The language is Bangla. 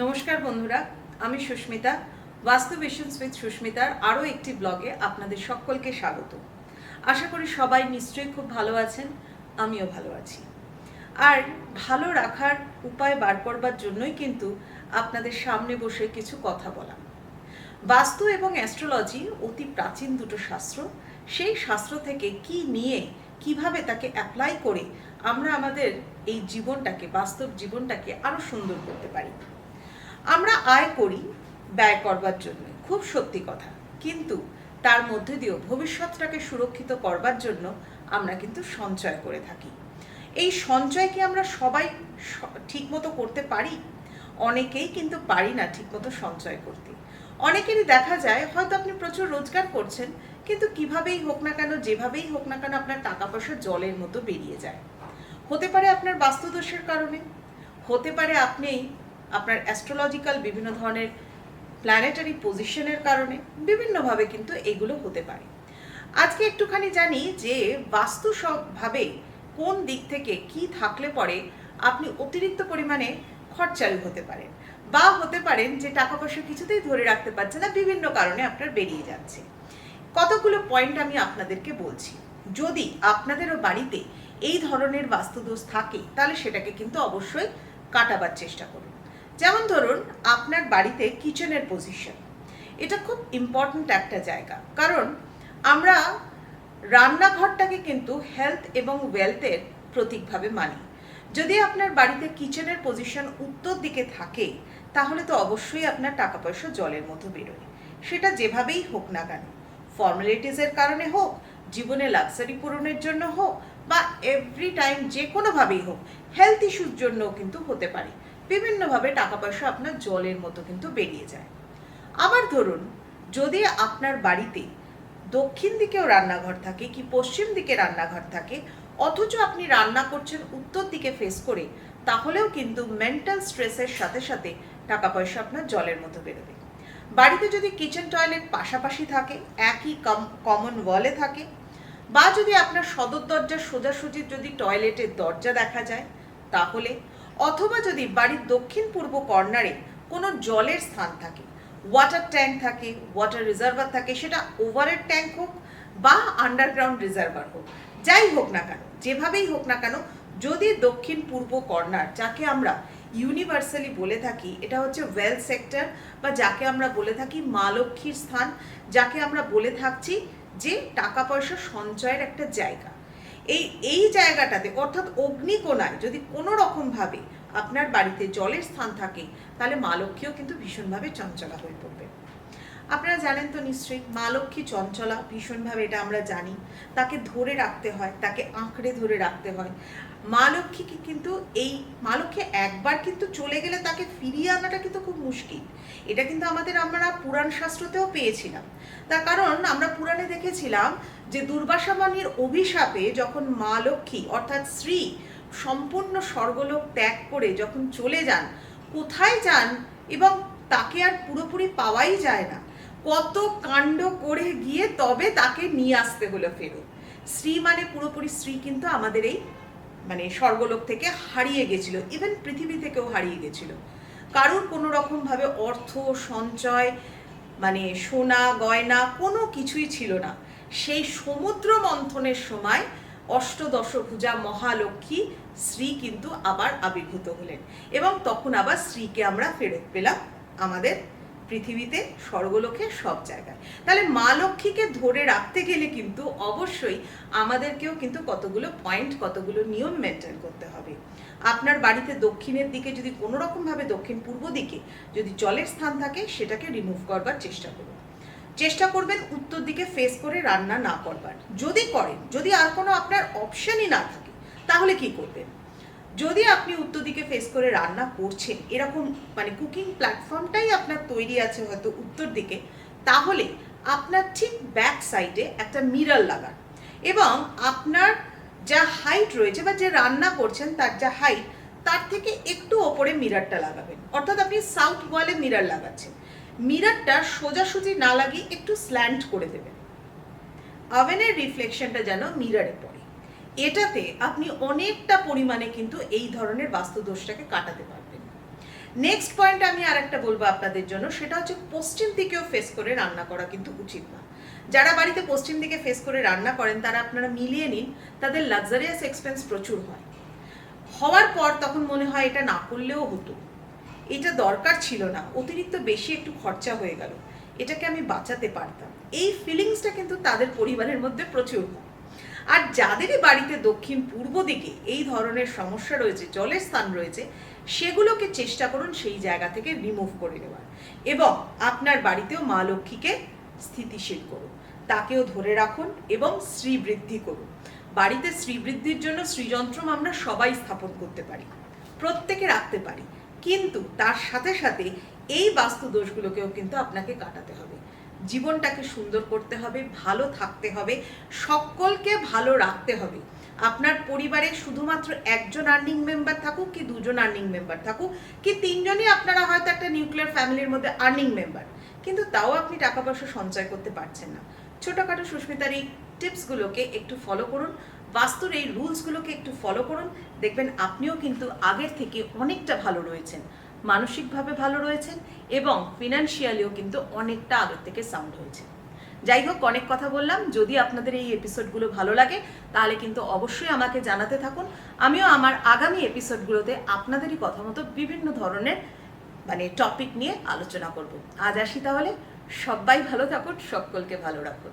নমস্কার বন্ধুরা, আমি সুস্মিতা। বাস্তু ভিশনস উইথ সুস্মিতার আরও একটি ব্লগে আপনাদের সকলকে স্বাগত। আশা করি সবাই নিশ্চয়ই খুব ভালো আছেন, আমিও ভালো আছি। আর ভালো রাখার উপায় বার করবার জন্যই কিন্তু আপনাদের সামনে বসে কিছু কথা বলা। বাস্তু এবং অ্যাস্ট্রোলজি অতি প্রাচীন দুটো শাস্ত্র। সেই শাস্ত্র থেকে কি নিয়ে কিভাবে তাকে অ্যাপ্লাই করে আমরা আমাদের এই জীবনটাকে, বাস্তব জীবনটাকে আরও সুন্দর করতে পারি। আমরা আয় করি ব্যয় করবার জন্য, খুব সত্যি কথা, কিন্তু তার মধ্যে দিয়েও ভবিষ্যৎটাকে সুরক্ষিত করবার জন্য আমরা কিন্তু সঞ্চয় করে থাকি। এই সঞ্চয় কি আমরা সবাই ঠিকমতো করতে পারি? অনেকেই কিন্তু পারি না ঠিকমতো সঞ্চয় করতে। অনেকেরই দেখা যায় হয়তো আপনি প্রচুর রোজগার করছেন, কিন্তু কিভাবেই হোক না কেন, যেভাবেই হোক না কেন, আপনার টাকা পয়সা জলের মতো বেরিয়ে যায়। হতে পারে আপনার বাস্তুদোষের কারণে, হতে পারে আপনি আপনার অ্যাস্ট্রোলজিক্যাল বিভিন্ন ধরনের প্ল্যানেটারি পজিশনের কারণে, বিভিন্নভাবে কিন্তু এগুলো হতে পারে। আজকে একটুখানি জানি যে বাস্তু সবভাবে কোন দিক থেকে কি থাকলে পরে আপনি অতিরিক্ত পরিমাণে খরচালু হতে পারেন, বা হতে পারেন যে টাকা পয়সা কিছুতেই ধরে রাখতে পারছেন না, বিভিন্ন কারণে আপনার বেরিয়ে যাচ্ছে। কতগুলো পয়েন্ট আমি আপনাদেরকে বলছি। যদি আপনাদেরও বাড়িতে এই ধরনের বাস্তুদোষ থাকে তাহলে সেটাকে কিন্তু অবশ্যই কাটাবার চেষ্টা করুন। যেমন ধরুন, আপনার বাড়িতে কিচেনের পজিশন, এটা খুব ইম্পর্ট্যান্ট একটা জায়গা, কারণ আমরা রান্নাঘরটাকে কিন্তু হেলথ এবং ওয়েলথের প্রতীকভাবে মানি। যদি আপনার বাড়িতে কিচেনের পজিশন উত্তর দিকে থাকে তাহলে তো অবশ্যই আপনার টাকা পয়সা জলের মতো বেরোয়। সেটা যেভাবেই হোক না কেন, ফর্মালিটিসের কারণে হোক, জীবনে লাক্সারি পূরণের জন্য হোক, বা এভরি টাইম যে কোনোভাবেই হোক, হেলথ ইস্যুর জন্যও কিন্তু হতে পারে। বিভিন্নভাবে টাকা পয়সা আপনার জলের মতো কিন্তু বেরিয়ে যায়। আবার ধরুন, যদি আপনার বাড়িতে দক্ষিণ দিকেও রান্নাঘর থাকে কি পশ্চিম দিকে রান্নাঘর থাকে, অথচ আপনি রান্না করছেন উত্তর দিকে ফেস করে, তাহলেও কিন্তু মেন্টাল স্ট্রেসের সাথে সাথে টাকা পয়সা আপনার জলের মতো বেরোবে। বাড়িতে যদি কিচেন টয়লেট পাশাপাশি থাকে, একই কমন ওয়ালে থাকে, বা যদি আপনার সদর দরজার সোজাসুজি যদি টয়লেটের দরজা দেখা যায় তাহলে, অথবা যদি বাড়ির দক্ষিণ পূর্ব কর্নারে কোনো জলের স্থান থাকে, ওয়াটার ট্যাঙ্ক থাকে, ওয়াটার রিজার্ভার থাকে, সেটা ওভারের ট্যাঙ্ক হোক বা আন্ডারগ্রাউন্ড রিজার্ভার হোক, যাই হোক না কেন, যেভাবেই হোক না কেন, যদি দক্ষিণ পূর্ব কর্নার, যাকে আমরা ইউনিভার্সালি বলে থাকি, এটা হচ্ছে ওয়েল সেক্টর, বা যাকে আমরা বলে থাকি মা লক্ষ্মীর স্থান, যাকে আমরা বলে থাকছি যে টাকা পয়সা সঞ্চয়ের একটা জায়গা, এই জায়গাটাতে অর্থাৎ অগ্নিকোণায় যদি কোনো রকমভাবে আপনার বাড়িতে জলের স্থান থাকে তাহলে মা লক্ষ্মীও কিন্তু ভীষণভাবে চঞ্চলা হয়ে পড়বে। আপনারা জানেন তো নিশ্চয়ই, মা লক্ষ্মী চঞ্চলা ভীষণভাবে, এটা আমরা জানি। তাকে ধরে রাখতে হয়, তাকে আঁকড়ে ধরে রাখতে হয়। মা লক্ষ্মীকে কিন্তু, এই মা লক্ষ্মী একবার কিন্তু চলে গেলে তাকে ফিরিয়ে আনাটা কিন্তু খুব মুশকিল। এটা কিন্তু আমরা পুরাণ শাস্ত্রতেও পেয়েছিলাম। তার কারণ আমরা পুরাণে দেখেছিলাম যে দুর্বাসা মুনির অভিশাপে যখন মা লক্ষ্মী অর্থাৎ শ্রী সম্পূর্ণ স্বর্গলোক ত্যাগ করে যখন চলে যান, কোথায় যান এবং তাকে আর পুরোপুরি পাওয়াই যায় না, কত কাণ্ড করে গিয়ে তবে তাকে নিয়ে আসতে হলো ফেরত। শ্রী মানে পুরোপুরি শ্রী কিন্তু আমাদের এই স্বর্গলোক থেকে হারিয়ে গেছিল, ইভেন পৃথিবী থেকেও হারিয়ে গেছিল। কারুর কোনো রকমভাবে অর্থ সঞ্চয়, সোনা গয়না কোনো কিছুই ছিল না। সেই সমুদ্র মন্থনের সময় অষ্টদশভুজা মহালক্ষ্মী শ্রী কিন্তু আবার আবির্ভূত হলেন, এবং তখন আবার শ্রীকে আমরা ফেরত পেলাম আমাদের পৃথিবীতে, স্বর্গলোকে, সব জায়গায়। তাহলে মা লক্ষ্মীকে ধরে রাখতে গেলে কিন্তু অবশ্যই আমাদেরকেও কিন্তু কতগুলো পয়েন্ট, কতগুলো নিয়ম মেনটেন করতে হবে। আপনার বাড়িতে দক্ষিণের দিকে যদি কোনো রকমভাবে, দক্ষিণ পূর্ব দিকে যদি জলের স্থান থাকে, সেটাকে রিমুভ করবার চেষ্টা করবেন উত্তর দিকে ফেস করে রান্না না করবার। যদি করেন, যদি আর কোনো আপনার অপশনই না থাকে, তাহলে কি করবেন? যদি আপনি উত্তর দিকে ফেস করে রান্না করছেন, এরকম কুকিং প্ল্যাটফর্মটাই আপনার তৈরি আছে হয়তো উত্তর দিকে, তাহলে আপনার ঠিক ব্যাক সাইডে একটা মিরর লাগান, এবং আপনার যা হাইট রয়েছে বা যে রান্না করছেন তার যা হাইট, তার থেকে একটু ওপরে মিররটা লাগাবেন। অর্থাৎ আপনি সাউথ ওয়ালে মিরর লাগাচ্ছেন, মিররটা সোজাসুজি না লাগিয়ে একটু স্ল্যান্ট করে দেবেন, ওভেনের রিফ্লেকশনটা যেন মিররে পড়ে। এটাতে আপনি অনেকটা পরিমাণে কিন্তু এই ধরনের বাস্তুদোষটাকে কাটাতে পারবেন। নেক্সট পয়েন্ট আমি আর একটা বলবো আপনাদের জন্য, সেটা হচ্ছে পশ্চিম দিকেও ফেস করে রান্না করা কিন্তু উচিত না। যারা বাড়িতে পশ্চিম দিকে ফেস করে রান্না করেন তারা আপনারা মিলিয়ে নিন, তাদের লাক্সারিয়াস এক্সপেন্স প্রচুর হয়। হওয়ার পর তখন মনে হয় এটা না করলেও হতো, এটা দরকার ছিল না, অতিরিক্ত বেশি একটু খরচা হয়ে গেল, এটাকে আমি বাঁচাতে পারতাম। এই ফিলিংসটা কিন্তু তাদের পরিবারের মধ্যে প্রচুর হয়। আর যাদেরই বাড়িতে দক্ষিণ পূর্ব দিকে এই ধরনের সমস্যা রয়েছে, জলের স্থান রয়েছে, সেগুলোকে চেষ্টা করুন সেই জায়গা থেকে রিমুভ করে নেওয়ার, এবং আপনার বাড়িতেও মা লক্ষ্মীকে স্থিতিশীল করুন, তাকেও ধরে রাখুন এবং শ্রীবৃদ্ধি করুন। বাড়িতে শ্রীবৃদ্ধির জন্য শ্রীযন্ত্রম আমরা সবাই স্থাপন করতে পারি, প্রত্যেকে রাখতে পারি, কিন্তু তার সাথে সাথে এই বাস্তু দোষগুলোকেও কিন্তু আপনাকে কাটাতে হবে। জীবনটাকে সুন্দর করতে হবে, ভালো থাকতে হবে, সকলকে ভালো রাখতে হবে। আপনার পরিবারে শুধুমাত্র একজন আর্নিং মেম্বার থাকুক কি দুজন আর্নিং মেম্বার থাকুক কি তিনজনই আপনারা হয়তো একটা নিউক্লিয়ার ফ্যামিলির মধ্যে আর্নিং মেম্বার, কিন্তু তাও আপনি টাকা পয়সা সঞ্চয় করতে পারছেন না। ছোটোখাটো সুস্মিতার এই টিপসগুলোকে একটু ফলো করুন, বাস্তুর এই রুলসগুলোকে একটু ফলো করুন, দেখবেন আপনিও কিন্তু আগের থেকে অনেকটা ভালো রয়েছেন, মানসিকভাবে ভালো রয়েছেন এবং ফিনান্সিয়ালিও কিন্তু অনেকটা আগের থেকে সাউন্ড হয়েছে। যাই হোক, অনেক কথা বললাম। যদি আপনাদের এই এপিসোডগুলো ভালো লাগে তাহলে কিন্তু অবশ্যই আমাকে জানাতে থাকুন। আমিও আমার আগামী এপিসোডগুলোতে আপনাদেরই কথা মতো বিভিন্ন ধরনের টপিক নিয়ে আলোচনা করব। আজ আসি তাহলে, সবাই ভালো থাকুন, সকলকে ভালো রাখুন।